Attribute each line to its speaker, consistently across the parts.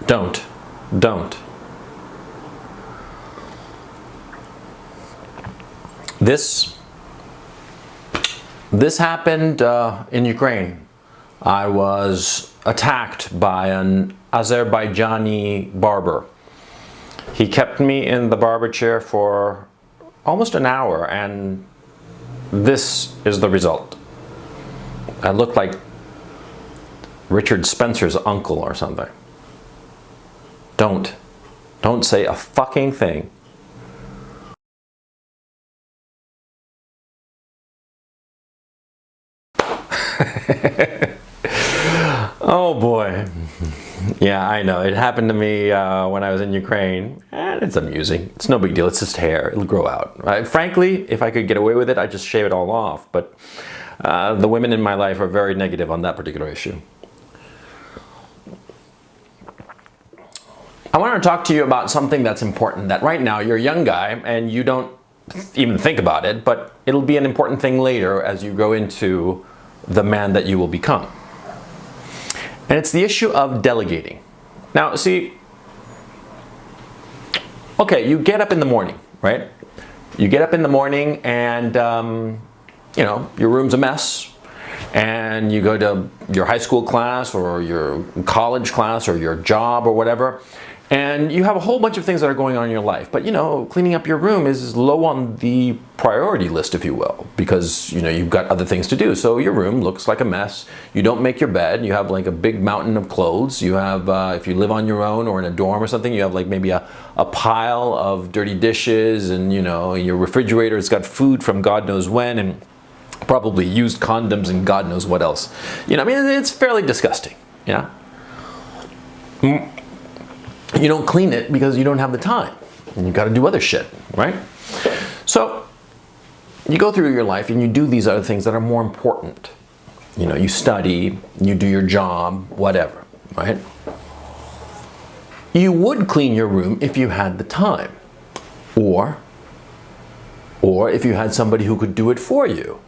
Speaker 1: Don't. Don't. This happened in Ukraine. I was attacked by an Azerbaijani barber. He kept me in the barber chair for almost an hour, and this is the result. I looked like Richard Spencer's uncle or something. Don't say a fucking thing. Oh boy. Yeah, I know. It happened to me when I was in Ukraine, and it's amusing. It's no big deal. It's just hair. It'll grow out. Frankly, if I could get away with it, I'd just shave it all off. But the women in my life are very negative on that particular issue. I want to talk to you about something that's important, that right now you're a young guy and you don't even think about it, but it'll be an important thing later as you grow into the man that you will become. And it's the issue of delegating. Now, see, okay, you get up in the morning, right? You get up in the morning and, you know, your room's a mess, and you go to your high school class or your college class or your job or whatever, and you have a whole bunch of things that are going on in your life. But, you know, cleaning up your room is low on the priority list, if you will, because, you know, you've got other things to do. So your room looks like a mess. You don't make your bed. You have like a big mountain of clothes. You have, if you live on your own or in a dorm or something, you have like maybe a pile of dirty dishes, and, you know, your refrigerator's got food from God knows when, and probably used condoms and God knows what else. You know, I mean, it's fairly disgusting, yeah? You don't clean it because you don't have the time, and you got to do other shit, right? So you go through your life and you do these other things that are more important. You know, you study, you do your job, whatever, right? You would clean your room if you had the time, or if you had somebody who could do it for you,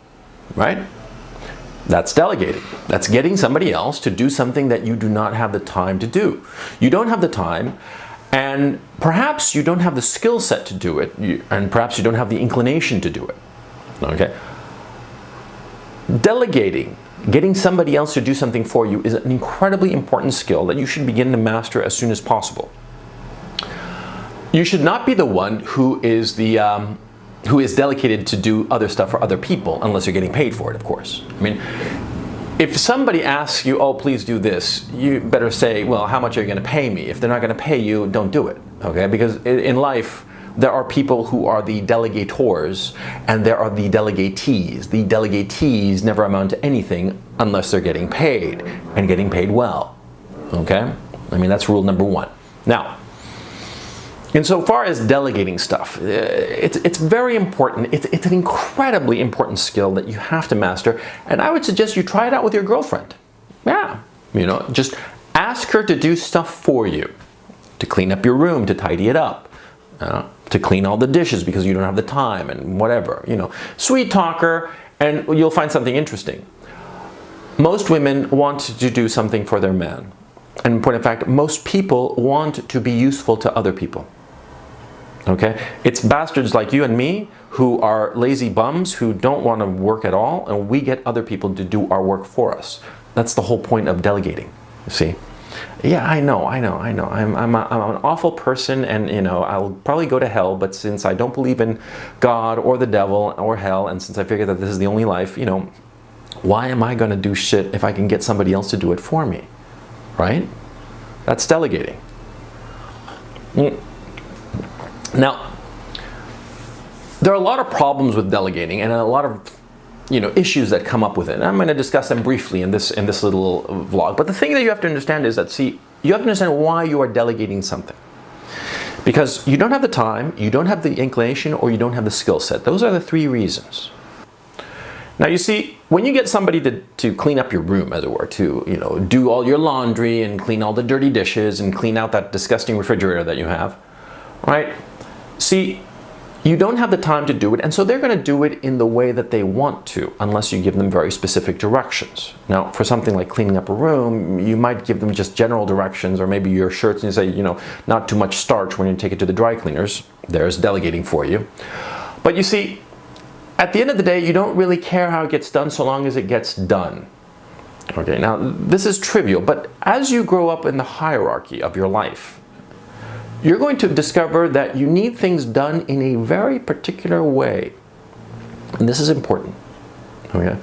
Speaker 1: right? That's delegating. That's getting somebody else to do something that you do not have the time to do. You don't have the time, and perhaps you don't have the skill set to do it, and perhaps you don't have the inclination to do it. Okay? Delegating, getting somebody else to do something for you, is an incredibly important skill that you should begin to master as soon as possible. You should not be the one who is delegated to do other stuff for other people, unless you're getting paid for it, of course. I mean, if somebody asks you, oh, please do this, you better say, well, how much are you going to pay me? If they're not going to pay you, don't do it, okay? Because in life, there are people who are the delegators, and there are the delegatees. The delegatees never amount to anything unless they're getting paid, and getting paid well, okay? I mean, that's rule number one. Now, insofar as delegating stuff, it's very important. It's an incredibly important skill that you have to master, and I would suggest you try it out with your girlfriend. Yeah, you know, just ask her to do stuff for you, to clean up your room, to tidy it up, to clean all the dishes because you don't have the time, and whatever, you know. Sweet talk her, and you'll find something interesting. Most women want to do something for their man, and in point of fact, most people want to be useful to other people. Okay? It's bastards like you and me who are lazy bums who don't want to work at all, and we get other people to do our work for us. That's the whole point of delegating, you see? Yeah, I know. I'm an awful person, and, you know, I'll probably go to hell, but since I don't believe in God or the devil or hell, and since I figure that this is the only life, you know, why am I going to do shit if I can get somebody else to do it for me? Right? That's delegating. Now, there are a lot of problems with delegating, and a lot of, you know, issues that come up with it. And I'm going to discuss them briefly in this little vlog. But the thing that you have to understand is that, see, you have to understand why you are delegating something. Because you don't have the time, you don't have the inclination, or you don't have the skill set. Those are the three reasons. Now, you see, when you get somebody to clean up your room, as it were, to, you know, do all your laundry and clean all the dirty dishes and clean out that disgusting refrigerator that you have, right? See, you don't have the time to do it, and so they're going to do it in the way that they want to, unless you give them very specific directions. Now, for something like cleaning up a room, you might give them just general directions, or maybe your shirts, and you say, you know, not too much starch when you take it to the dry cleaners. There's delegating for you. But you see, at the end of the day, you don't really care how it gets done so long as it gets done. Okay, now this is trivial, but as you grow up in the hierarchy of your life, you're going to discover that you need things done in a very particular way. And this is important. Okay?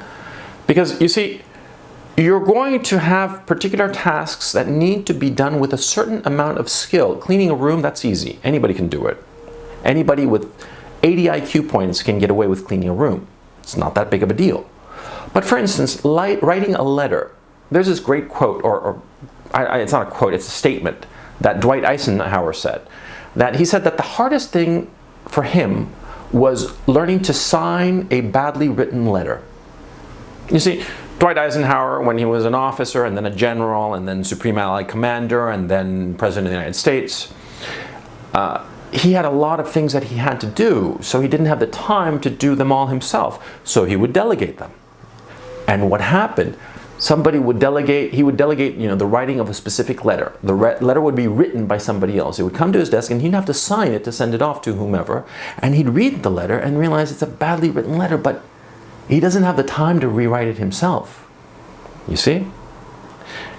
Speaker 1: Because you see, you're going to have particular tasks that need to be done with a certain amount of skill. Cleaning a room, that's easy. Anybody can do it. Anybody with 80 IQ points can get away with cleaning a room. It's not that big of a deal. But for instance, writing a letter. There's this great quote, it's not a quote, it's a statement that Dwight Eisenhower said. That he said that the hardest thing for him was learning to sign a badly written letter. You see, Dwight Eisenhower, when he was an officer and then a general and then Supreme Allied Commander and then President of the United States, he had a lot of things that he had to do, so he didn't have the time to do them all himself, so he would delegate them. And what happened? Somebody would delegate, he would delegate, you know, the writing of a specific letter. The letter would be written by somebody else. It would come to his desk and he'd have to sign it to send it off to whomever. And he'd read the letter and realize it's a badly written letter, but he doesn't have the time to rewrite it himself. You see?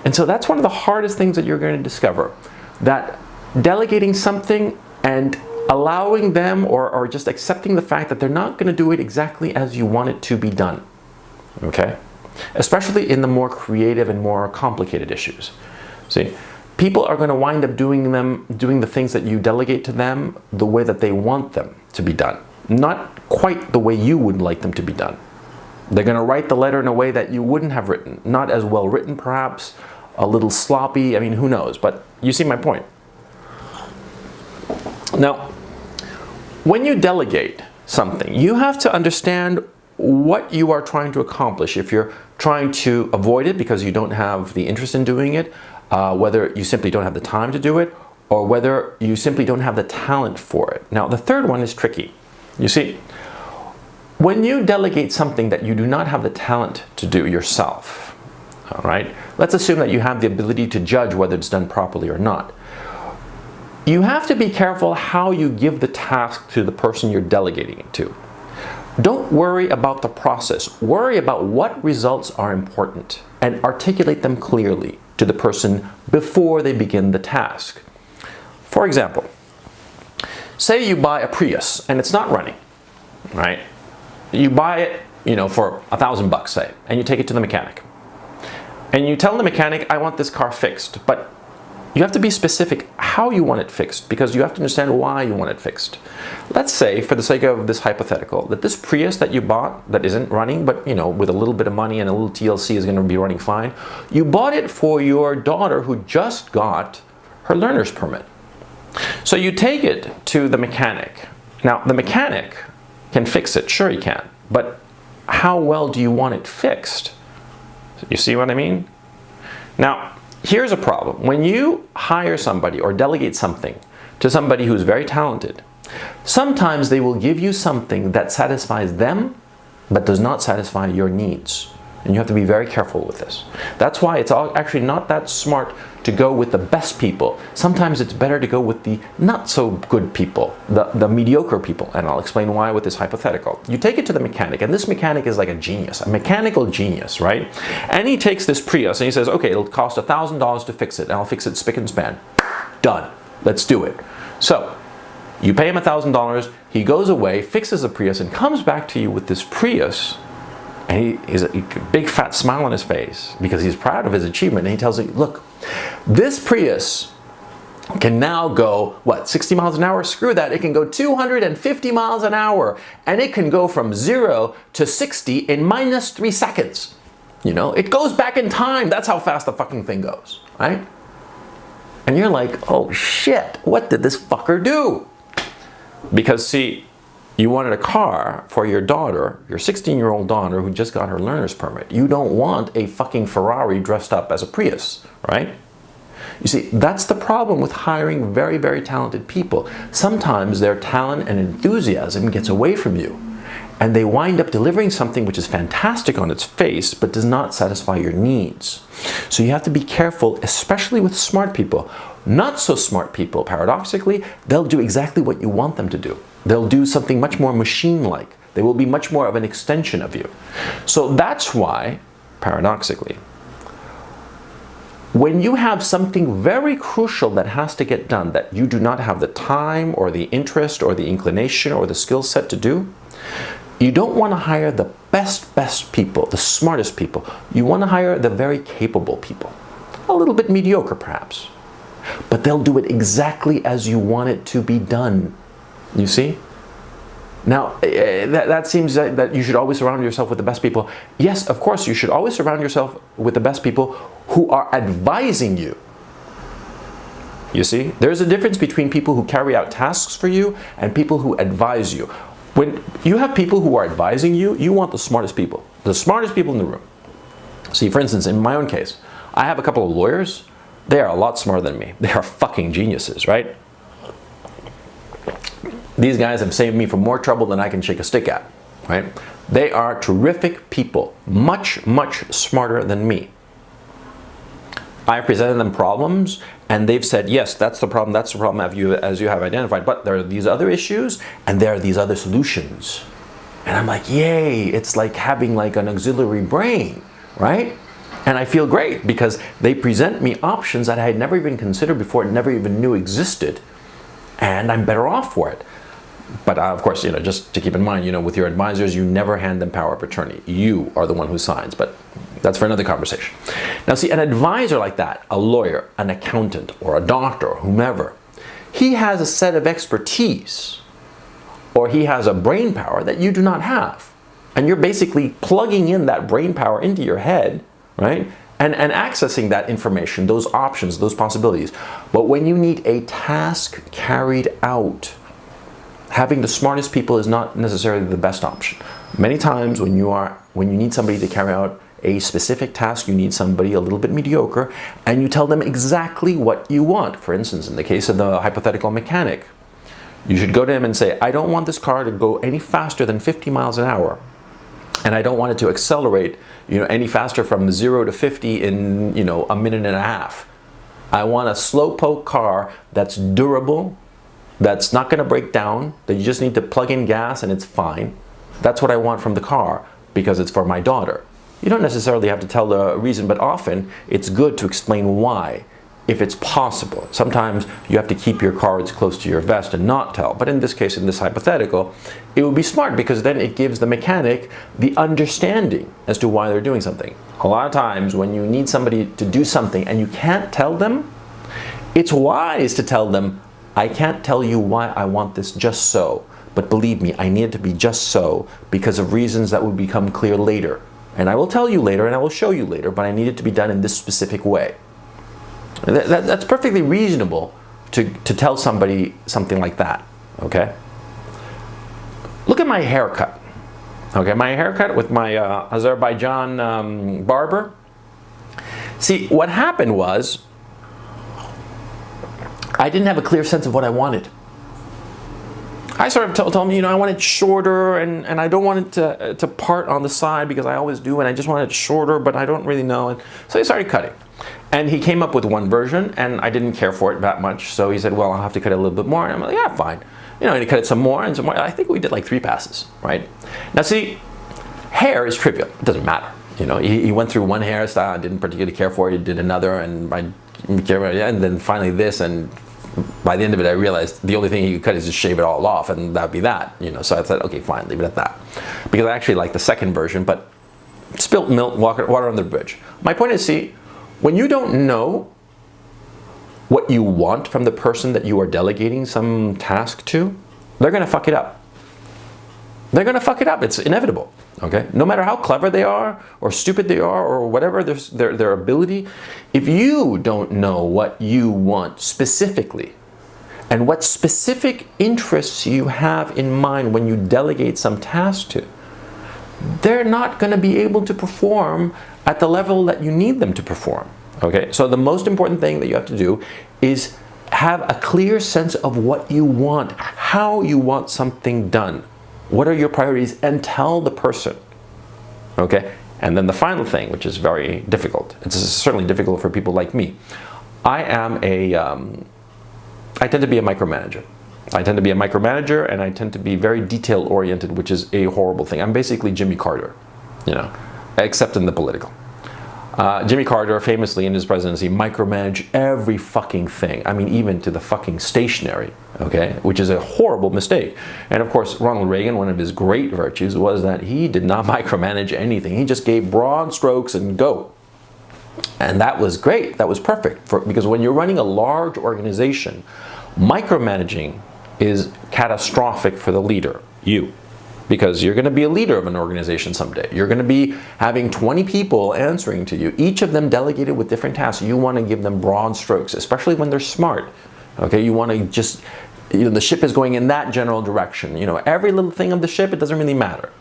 Speaker 1: And so that's one of the hardest things that you're going to discover. That delegating something and allowing them or just accepting the fact that they're not going to do it exactly as you want it to be done. Okay? Especially in the more creative and more complicated issues. See, people are going to wind up doing the things that you delegate to them the way that they want them to be done. Not quite the way you would like them to be done. They're going to write the letter in a way that you wouldn't have written. Not as well written, perhaps, a little sloppy, I mean, who knows, but you see my point. Now, when you delegate something, you have to understand what you are trying to accomplish. If you're trying to avoid it because you don't have the interest in doing it, whether you simply don't have the time to do it, or whether you simply don't have the talent for it. Now, the third one is tricky. You see, when you delegate something that you do not have the talent to do yourself, all right, let's assume that you have the ability to judge whether it's done properly or not. You have to be careful how you give the task to the person you're delegating it to. Don't worry about the process. Worry about what results are important and articulate them clearly to the person before they begin the task. For example, say you buy a Prius and it's not running, right? You buy it, you know, for $1,000, say, and you take it to the mechanic. And you tell the mechanic, I want this car fixed, but you have to be specific how you want it fixed, because you have to understand why you want it fixed. Let's say, for the sake of this hypothetical, that this Prius that you bought that isn't running, but you know, with a little bit of money and a little TLC is going to be running fine, you bought it for your daughter who just got her learner's permit. So you take it to the mechanic. Now, the mechanic can fix it, sure he can, but how well do you want it fixed? You see what I mean? Now, here's a problem. When you hire somebody or delegate something to somebody who's very talented, sometimes they will give you something that satisfies them but does not satisfy your needs. And you have to be very careful with this. That's why it's actually not that smart to go with the best people. Sometimes it's better to go with the not so good people, the mediocre people. And I'll explain why with this hypothetical. You take it to the mechanic, and this mechanic is like a genius, a mechanical genius, right? And he takes this Prius and he says, okay, it'll cost $1,000 to fix it, and I'll fix it spick and span. Done. Let's do it. So you pay him $1,000, he goes away, fixes the Prius, and comes back to you with this Prius. And he has a big fat smile on his face because he's proud of his achievement. And he tells you, look, this Prius can now go, what, 60 miles an hour? Screw that. It can go 250 miles an hour. And it can go from 0 to 60 in minus 3 seconds. You know, it goes back in time. That's how fast the fucking thing goes, right? And you're like, oh shit, what did this fucker do? Because see, you wanted a car for your daughter, your 16-year-old daughter who just got her learner's permit. You don't want a fucking Ferrari dressed up as a Prius, right? You see, that's the problem with hiring very, very talented people. Sometimes their talent and enthusiasm gets away from you, and they wind up delivering something which is fantastic on its face, but does not satisfy your needs. So you have to be careful, especially with smart people. Not so smart people, paradoxically, they'll do exactly what you want them to do. They'll do something much more machine-like. They will be much more of an extension of you. So that's why, paradoxically, when you have something very crucial that has to get done that you do not have the time or the interest or the inclination or the skill set to do, you don't want to hire the best people, the smartest people. You want to hire the very capable people. A little bit mediocre, perhaps. But they'll do it exactly as you want it to be done. You see? Now, that seems that you should always surround yourself with the best people. Yes, of course, you should always surround yourself with the best people who are advising you. You see? There's a difference between people who carry out tasks for you and people who advise you. When you have people who are advising you, you want the smartest people in the room. See, for instance, in my own case, I have a couple of lawyers. They are a lot smarter than me. They are fucking geniuses, right? These guys have saved me from more trouble than I can shake a stick at, right? They are terrific people, much, much smarter than me. I presented them problems, and they've said, yes, that's the problem as you have identified, but there are these other issues, and there are these other solutions. And I'm like, yay, it's like having like an auxiliary brain, right? And I feel great because they present me options that I had never even considered before, never even knew existed, and I'm better off for it. But of course, just to keep in mind, with your advisors, you never hand them power of attorney. You are the one who signs, but that's for another conversation. Now see, an advisor like that, a lawyer, an accountant, or a doctor, or whomever, he has a set of expertise, or he has a brain power that you do not have. And you're basically plugging in that brain power into your head, right? And accessing that information, those options, those possibilities. But when you need a task carried out, having the smartest people is not necessarily the best option. Many times when you need somebody to carry out a specific task, you need somebody a little bit mediocre, and you tell them exactly what you want. For instance, in the case of the hypothetical mechanic, you should go to him and say, I don't want this car to go any faster than 50 miles an hour. And I don't want it to accelerate, any faster from 0 to 50 in, a minute and a half. I want a slowpoke car that's durable, that's not going to break down, that you just need to plug in gas and it's fine. That's what I want from the car because it's for my daughter. You don't necessarily have to tell the reason, but often it's good to explain why, if it's possible. Sometimes you have to keep your cards close to your vest and not tell. But in this case, in this hypothetical, it would be smart because then it gives the mechanic the understanding as to why they're doing something. A lot of times when you need somebody to do something and you can't tell them, it's wise to tell them, I can't tell you why I want this just so, but believe me, I need it to be just so because of reasons that will become clear later. And I will tell you later and I will show you later, but I need it to be done in this specific way. That's perfectly reasonable to tell somebody something like that, okay? Look at my haircut, okay? My haircut with my Azerbaijan barber. See, what happened was, I didn't have a clear sense of what I wanted. I sort of told him, I want it shorter and I don't want it to part on the side because I always do, and I just want it shorter, but I don't really know. And so he started cutting. And he came up with one version and I didn't care for it that much. So he said, well, I'll have to cut it a little bit more. And I'm like, yeah, fine. And he cut it some more and some more. I think we did like 3 passes, right? Now see, hair is trivial. It doesn't matter. He went through one hairstyle, I didn't particularly care for it. He did another and then finally this, and by the end of it, I realized the only thing he could cut is just shave it all off, and that'd be that. So I said, okay, fine, leave it at that, because I actually like the second version, but spilt milk, water on the bridge. My point is, see, when you don't know what you want from the person that you are delegating some task to, they're going to fuck it up. They're going to fuck it up. It's inevitable. Okay? No matter how clever they are, or stupid they are, or whatever their ability, if you don't know what you want specifically, and what specific interests you have in mind when you delegate some task to, they're not going to be able to perform at the level that you need them to perform. Okay, so the most important thing that you have to do is have a clear sense of what you want, how you want something done, what are your priorities, and tell the person. Okay, and then the final thing, which is very difficult, it's certainly difficult for people like me. I tend to be a micromanager. I tend to be a micromanager, and I tend to be very detail-oriented, which is a horrible thing. I'm basically Jimmy Carter, except in the political. Jimmy Carter famously in his presidency micromanaged every fucking thing. I mean, even to the fucking stationery, okay? Which is a horrible mistake. And of course, Ronald Reagan, one of his great virtues was that he did not micromanage anything. He just gave broad strokes and go. And that was great. That was perfect. Because when you're running a large organization, micromanaging is catastrophic for the leader, you. Because you're going to be a leader of an organization someday. You're going to be having 20 people answering to you, each of them delegated with different tasks. You want to give them broad strokes, especially when they're smart. Okay, you want to just, the ship is going in that general direction. Every little thing of the ship, it doesn't really matter.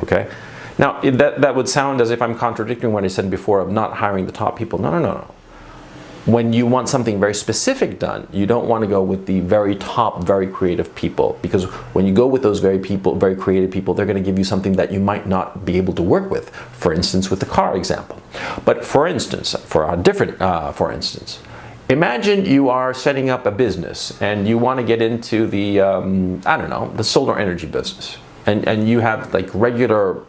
Speaker 1: Okay, now that would sound as if I'm contradicting what I said before of not hiring the top people. No. When you want something very specific done, you don't want to go with the very top, very creative people, because when you go with those very creative people, they're going to give you something that you might not be able to work with. For instance, with the car example. But for instance, imagine you are setting up a business and you want to get into the, the solar energy business, and you have like regular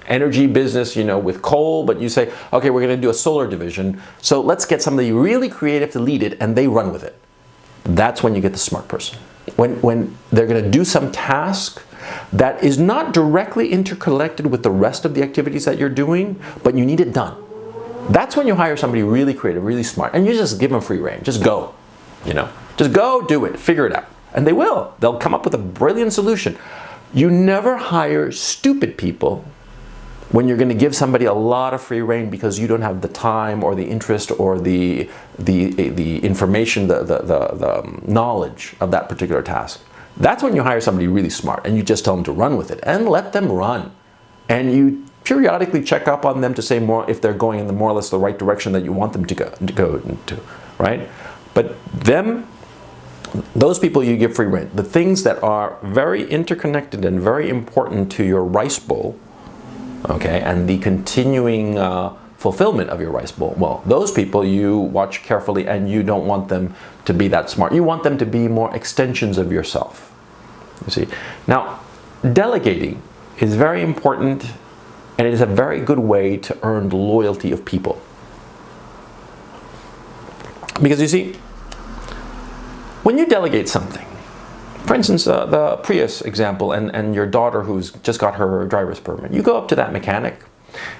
Speaker 1: energy business, with coal, but you say, okay, we're going to do a solar division, so let's get somebody really creative to lead it, and they run with it. That's when you get the smart person. When they're going to do some task that is not directly interconnected with the rest of the activities that you're doing, but you need it done. That's when you hire somebody really creative, really smart, and you just give them free rein. Just go, just go do it, figure it out. And they will. They'll come up with a brilliant solution. You never hire stupid people when you're going to give somebody a lot of free rein because you don't have the time or the interest or the information, the knowledge of that particular task. That's when you hire somebody really smart and you just tell them to run with it and let them run. And you periodically check up on them to say more if they're going in the more or less the right direction that you want them to go into, right? But those people you give free rein. The things that are very interconnected and very important to your rice bowl, okay, and the continuing fulfillment of your rice bowl, well, those people you watch carefully, and you don't want them to be that smart. You want them to be more extensions of yourself, you see. Now, delegating is very important, and it is a very good way to earn the loyalty of people. Because you see, when you delegate something, for instance, the Prius example, and your daughter who's just got her driver's permit, you go up to that mechanic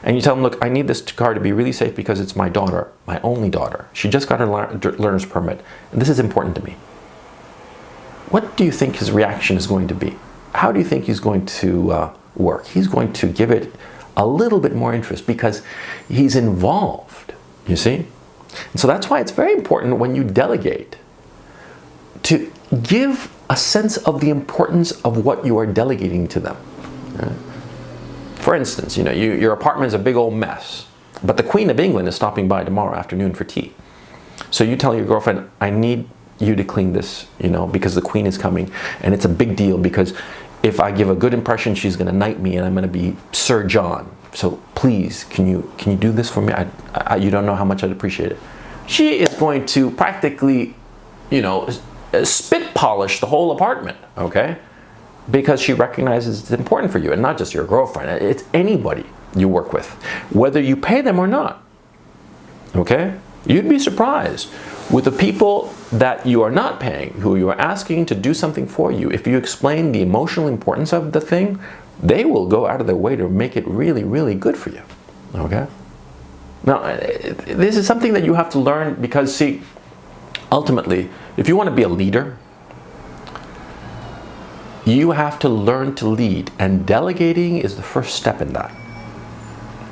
Speaker 1: and you tell him, look, I need this car to be really safe because it's my daughter, my only daughter. She just got her learner's permit, and this is important to me. What do you think his reaction is going to be? How do you think he's going to work? He's going to give it a little bit more interest because he's involved, you see? And so that's why it's very important when you delegate to give a sense of the importance of what you are delegating to them. For instance, your apartment is a big old mess, but the Queen of England is stopping by tomorrow afternoon for tea. So you tell your girlfriend, I need you to clean this, because the Queen is coming, and it's a big deal because if I give a good impression, she's going to knight me, and I'm going to be Sir John. So please, can you do this for me? You don't know how much I'd appreciate it. She is going to practically, spit polish the whole apartment, okay? Because she recognizes it's important for you, and not just your girlfriend, it's anybody you work with, whether you pay them or not, okay? You'd be surprised with the people that you are not paying, who you are asking to do something for you. If you explain the emotional importance of the thing, they will go out of their way to make it really, really good for you, okay? Now, this is something that you have to learn because, see, ultimately, if you want to be a leader, you have to learn to lead, and delegating is the first step in that.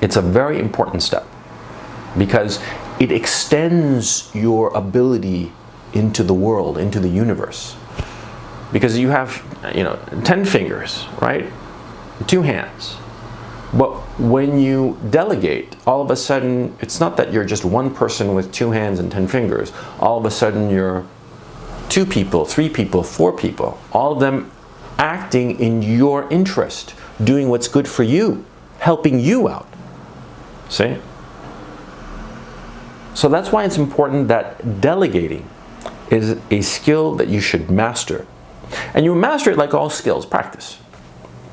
Speaker 1: It's a very important step because it extends your ability into the world, into the universe. Because you have, 10 fingers, right? 2 hands. But when you delegate, all of a sudden, it's not that you're just one person with 2 hands and 10 fingers. All of a sudden, you're 2 people, 3 people, 4 people, all of them acting in your interest, doing what's good for you, helping you out. See? So that's why it's important that delegating is a skill that you should master. And you master it like all skills, practice.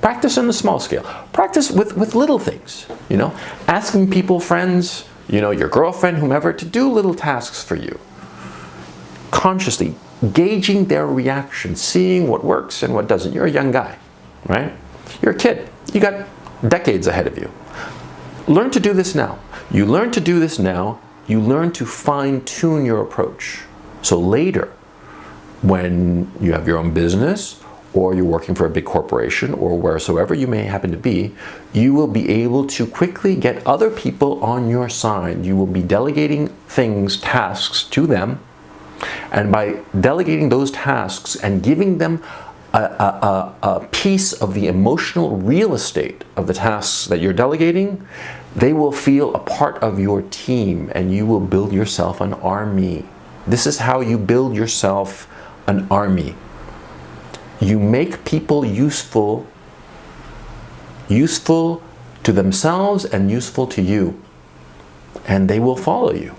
Speaker 1: Practice on the small scale. Practice with little things, you know, asking people, friends, you know, your girlfriend, whomever, to do little tasks for you. Consciously gauging their reaction, seeing what works and what doesn't. You're a young guy, right? You're a kid. You got decades ahead of you. Learn to do this now. You learn to do this now, you learn to fine-tune your approach. So later, when you have your own business, or you're working for a big corporation, or wheresoever you may happen to be, you will be able to quickly get other people on your side. You will be delegating things, tasks to them, and by delegating those tasks and giving them a piece of the emotional real estate of the tasks that you're delegating, they will feel a part of your team, and you will build yourself an army. This is how you build yourself an army. You make people useful to themselves and useful to you, and they will follow you.